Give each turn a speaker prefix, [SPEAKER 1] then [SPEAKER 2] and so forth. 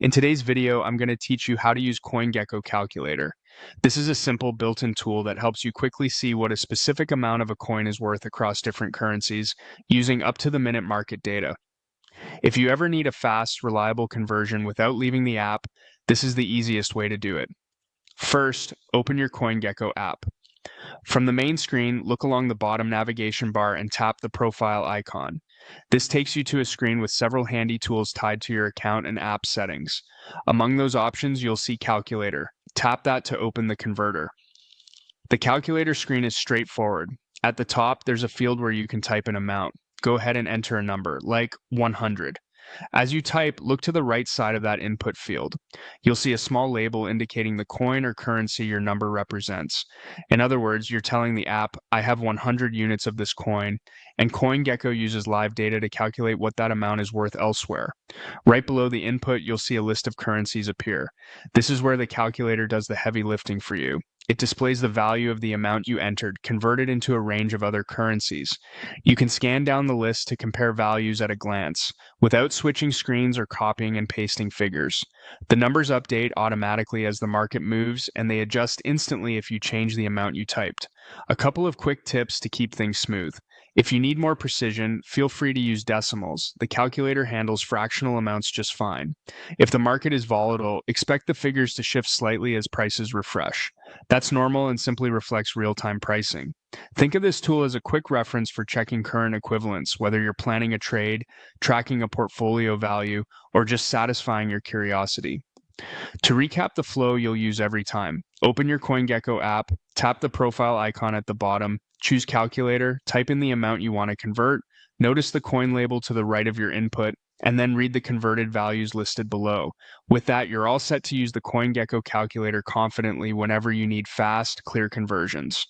[SPEAKER 1] In today's video, I'm going to teach you how to use CoinGecko Calculator. This is a simple built-in tool that helps you quickly see what a specific amount of a coin is worth across different currencies using up-to-the-minute market data. If you ever need a fast, reliable conversion without leaving the app, this is the easiest way to do it. First, open your CoinGecko app. From the main screen, look along the bottom navigation bar and tap the profile icon. This takes you to a screen with several handy tools tied to your account and app settings. Among those options, you'll see Calculator. Tap that to open the converter. The calculator screen is straightforward. At the top, there's a field where you can type an amount. Go ahead and enter a number, like 100. As you type, look to the right side of that input field. You'll see a small label indicating the coin or currency your number represents. In other words, you're telling the app, I have 100 units of this coin, and CoinGecko uses live data to calculate what that amount is worth elsewhere. Right below the input, you'll see a list of currencies appear. This is where the calculator does the heavy lifting for you. It displays the value of the amount you entered, converted into a range of other currencies. You can scan down the list to compare values at a glance, without switching screens or copying and pasting figures. The numbers update automatically as the market moves, and they adjust instantly if you change the amount you typed. A couple of quick tips to keep things smooth. If you need more precision, feel free to use decimals. The calculator handles fractional amounts just fine. If the market is volatile, expect the figures to shift slightly as prices refresh. That's normal and simply reflects real-time pricing. Think of this tool as a quick reference for checking current equivalents, whether you're planning a trade, tracking a portfolio value, or just satisfying your curiosity. To recap the flow you'll use every time, open your CoinGecko app, tap the profile icon at the bottom, choose Calculator, type in the amount you want to convert, notice the coin label to the right of your input, and then read the converted values listed below. With that, you're all set to use the CoinGecko calculator confidently whenever you need fast, clear conversions.